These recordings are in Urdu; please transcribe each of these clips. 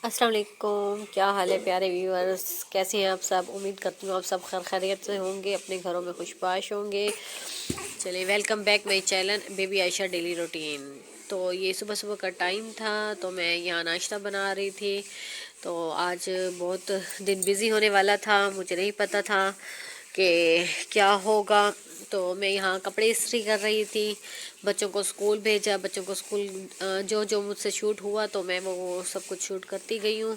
السلام علیکم، کیا حال ہے پیارے ویورز؟ کیسے ہیں آپ سب؟ امید کرتی ہوں آپ سب خیر خیریت سے ہوں گے، اپنے گھروں میں خوش باش ہوں گے۔ چلیے welcome back my channel baby Ayesha daily routine. تو یہ صبح صبح کا ٹائم تھا، تو میں یہاں ناشتہ بنا رہی تھی۔ تو آج بہت دن بزی ہونے والا تھا، مجھے نہیں پتہ تھا کہ کیا ہوگا۔ تو میں یہاں کپڑے استری کر رہی تھی، بچوں کو اسکول بھیجا، بچوں کو اسکول جو مجھ سے شوٹ ہوا تو میں وہ سب کچھ شوٹ کرتی گئی ہوں۔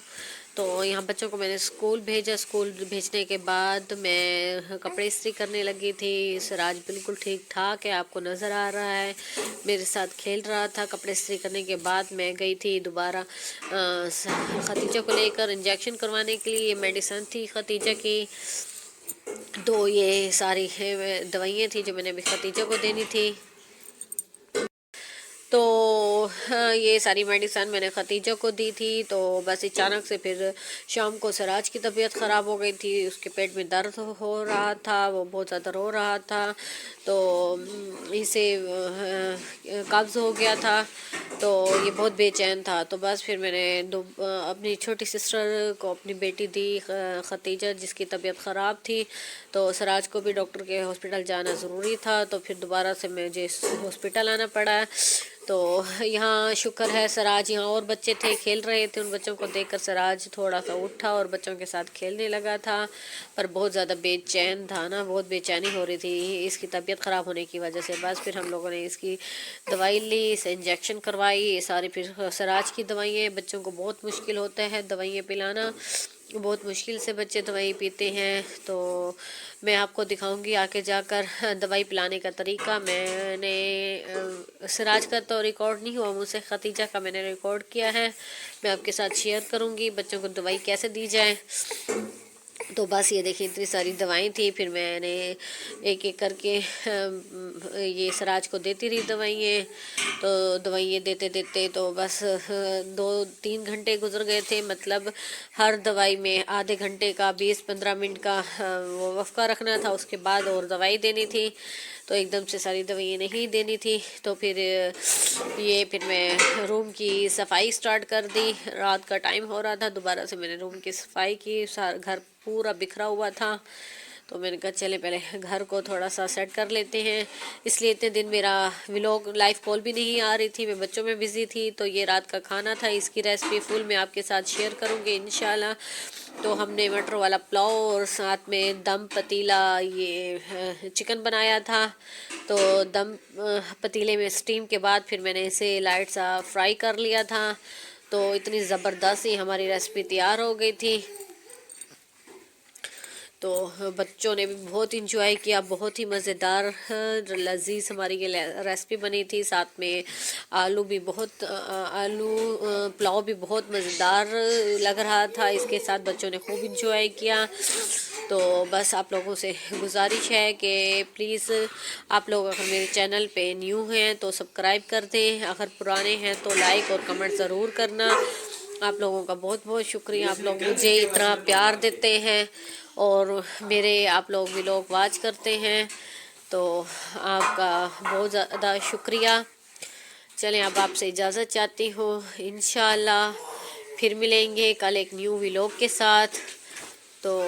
تو یہاں بچوں کو میں نے اسکول بھیجا، اسکول بھیجنے کے بعد میں کپڑے استری کرنے لگی تھی۔ سراج بالکل ٹھیک ٹھاک ہے، آپ کو نظر آ رہا ہے، میرے ساتھ کھیل رہا تھا۔ کپڑے استری کرنے کے بعد میں گئی تھی دوبارہ ختیجہ کو لے کر انجیکشن کروانے کے لیے۔ میڈیسن تھی ختیجہ کی، تو یہ ساری دوائیاں تھیں جو میں نے ابھی ختیجہ کو دینی تھی۔ تو یہ ساری میڈیسن میں نے ختیجہ کو دی تھی۔ تو بس اچانک سے پھر شام کو سراج کی طبیعت خراب ہو گئی تھی، اس کے پیٹ میں درد ہو رہا تھا، وہ بہت زیادہ رو رہا تھا، تو اسے قبض ہو گیا تھا، تو یہ بہت بے چین تھا۔ تو بس پھر میں نے اپنی چھوٹی سسٹر کو اپنی بیٹی دی ختیجہ، جس کی طبیعت خراب تھی، تو سراج کو بھی ڈاکٹر کے ہاسپٹل جانا ضروری تھا، تو پھر دوبارہ سے مجھے ہاسپٹل آنا پڑا۔ تو یہاں شکر ہے سراج یہاں اور بچے تھے کھیل رہے تھے، ان بچوں کو دیکھ کر سراج تھوڑا سا اٹھا اور بچوں کے ساتھ کھیلنے لگا تھا، پر بہت زیادہ بے چین تھا نا، بہت بے چینی ہو رہی تھی اس کی طبیعت خراب ہونے کی وجہ سے۔ بس پھر ہم لوگوں نے اس کی دوائی لی، اسے انجیکشن کروائی، یہ ساری پھر سراج کی دوائیں، بچوں کو بہت مشکل ہوتا ہے دوائیں پلانا، بہت مشکل سے بچے دوائی پیتے ہیں۔ تو میں آپ کو دکھاؤں گی آگے جا کر دوائی پلانے کا طریقہ۔ میں نے سراج کا تو ریکارڈ نہیں ہوا مجھ سے، ختیجہ کا میں نے ریکارڈ کیا ہے، میں آپ کے ساتھ شیئر کروں گی بچوں کو دوائی کیسے دی جائے۔ تو بس یہ دیکھیں اتنی ساری دوائیں تھیں، پھر میں نے ایک ایک کر کے یہ سراج کو دیتی رہی دوائیں۔ تو دوائیں دیتے دیتے تو بس 2-3 گھنٹے گزر گئے تھے، مطلب ہر دوائی میں آدھے گھنٹے کا 20-15 منٹ کا وہ وقفہ رکھنا تھا، اس کے بعد اور دوائی دینی تھی، تو ایک دم سے ساری دوائیں نہیں دینی تھی۔ تو پھر میں روم کی صفائی سٹارٹ کر دی، رات کا ٹائم ہو رہا تھا، دوبارہ سے میں نے روم کی صفائی کی، گھر پورا بکھرا ہوا تھا، تو میں نے کہا چلے پہلے گھر کو تھوڑا سا سیٹ کر لیتے ہیں۔ اس لیے اتنے دن میرا ولاگ لائف کال بھی نہیں آ رہی تھی، میں بچوں میں بزی تھی۔ تو یہ رات کا کھانا تھا، اس کی ریسپی فل میں آپ کے ساتھ شیئر کروں گی انشاءاللہ۔ تو ہم نے مٹر والا پلاؤ اور ساتھ میں دم پتیلا یہ چکن بنایا تھا۔ تو دم پتیلے میں اسٹیم کے بعد پھر میں نے اسے لائٹ سا فرائی کر لیا تھا، تو اتنی زبردست ہماری ریسپی تیار ہو گئی تھی۔ تو بچوں نے بھی بہت انجوائے کیا، بہت ہی مزیدار لذیذ ہماری یہ ریسپی بنی تھی۔ ساتھ میں آلو پلاؤ بھی بہت مزیدار لگ رہا تھا، اس کے ساتھ بچوں نے خوب انجوائے کیا۔ تو بس آپ لوگوں سے گزارش ہے کہ پلیز آپ لوگ اگر میرے چینل پہ نیو ہیں تو سبسکرائب کر دیں، اگر پرانے ہیں تو لائک اور کمنٹ ضرور کرنا۔ آپ لوگوں کا بہت بہت شکریہ، آپ لوگ مجھے اتنا پیار دیتے ہیں اور آپ لوگ ولاگ واچ کرتے ہیں، تو آپ کا بہت زیادہ شکریہ۔ چلیں اب آپ سے اجازت چاہتی ہوں، انشاءاللہ پھر ملیں گے کل ایک نیو ولاگ کے ساتھ۔ تو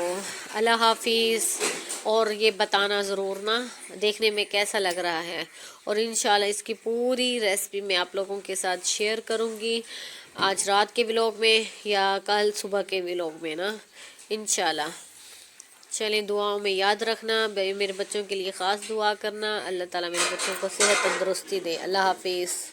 اللہ حافظ، اور یہ بتانا ضرور نا دیکھنے میں کیسا لگ رہا ہے، اور انشاءاللہ اس کی پوری ریسپی میں آپ لوگوں کے ساتھ شیئر کروں گی آج رات کے ولاگ میں یا کل صبح کے ولاگ میں نا انشاءاللہ۔ چلیں دعاؤں میں یاد رکھنا، میرے بچوں کے لیے خاص دعا کرنا، اللہ تعالیٰ میرے بچوں کو صحت تندرستی دے۔ اللہ حافظ۔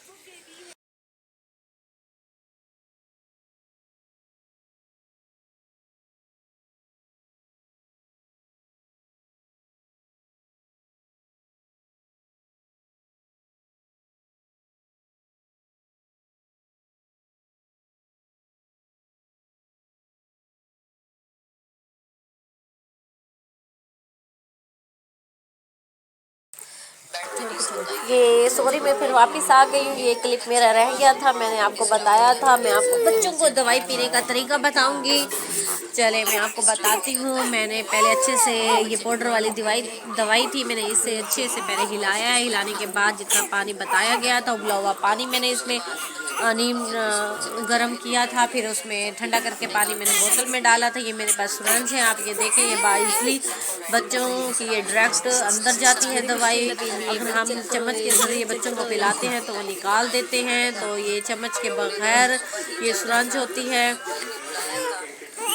یہ سوری میں پھر واپس آ گئی ہوں، یہ کلپ میرا رہ گیا تھا، میں نے آپ کو بتایا تھا میں آپ کو بچوں کو دوائی پینے کا طریقہ بتاؤں گی۔ چلے میں آپ کو بتاتی ہوں، میں نے پہلے اچھے سے یہ پاؤڈر والی دوائی تھی، میں نے اسے اچھے سے پہلے ہلایا ہے، ہلانے کے بعد جتنا پانی بتایا گیا تھا ابلا ہوا پانی میں نے اس میں پانی گرم کیا تھا، پھر اس میں ٹھنڈا کر کے پانی میں نے بوتل میں ڈالا تھا. یہ میرے پاس سرنج ہے، آپ یہ دیکھیں، یہ باعثلی بچوں کی یہ ڈائریکٹ اندر جاتی ہے دوائی. اگر ہم چمچ کے ذریعے بچوں کو پلاتے ہیں تو وہ نکال دیتے ہیں، تو یہ چمچ کے بغیر یہ سرنج ہوتی ہے.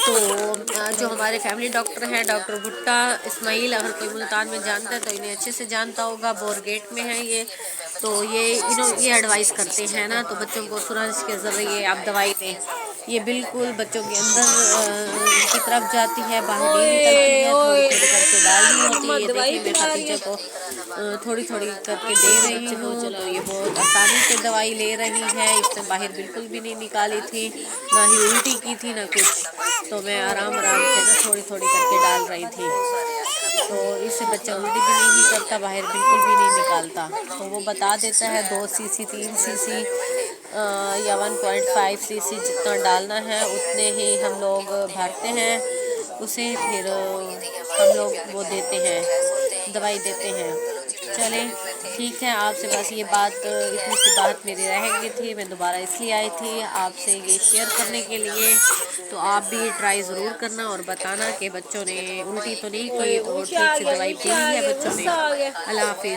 تو جو ہمارے فیملی ڈاکٹر ہیں ڈاکٹر بھٹا اسماعیل، اگر کوئی ملتان میں جانتا ہے تو انہیں اچھے سے جانتا ہوگا، بورگیٹ میں ہے یہ. تو یہ ایڈوائز کرتے ہیں نا، تو بچوں کو سرنج کے ذریعے آپ دوائی دیں. یہ بالکل بچوں کے اندر کی طرف جاتی ہے، باہر نہیں نکلتی ہے، تھوڑی تھوڑی کر کے ڈالنی ہوتی ہے. یہ دیکھیں میں ختیجہ کو تھوڑی تھوڑی کر کے دے رہی ہوں، تو یہ بہت آسانی سے دوائی لے رہی ہے. اس نے باہر بالکل بھی نہیں نکالی تھی، نہ ہی الٹی کی تھی، نہ کچھ. تو میں آرام آرام سے نا تھوڑی تھوڑی کر کے ڈال رہی تھی. تو اس سے بچہ الٹی بھی نہیں کرتا، باہر بالکل بھی نہیں نکالتا. تو وہ بتا دیتا ہے 2 cc 3 cc یا 1.5 cc جتنا ڈالنا ہے اتنے ہی ہم لوگ بھرتے ہیں اسے. پھر ہم لوگ وہ دیتے ہیں، دوائی دیتے ہیں. چلیں ٹھیک ہے، آپ سے بس یہ بات اتنی سی بات میری رہ گئی تھی. میں دوبارہ اس لیے آئی تھی آپ سے یہ شیئر کرنے کے لیے. تو آپ بھی ٹرائی ضرور کرنا اور بتانا کہ بچوں نے الٹی تو نہیں کی اور ٹھیک سے دوائی پی لی ہے بچوں نے. اللہ حافظ.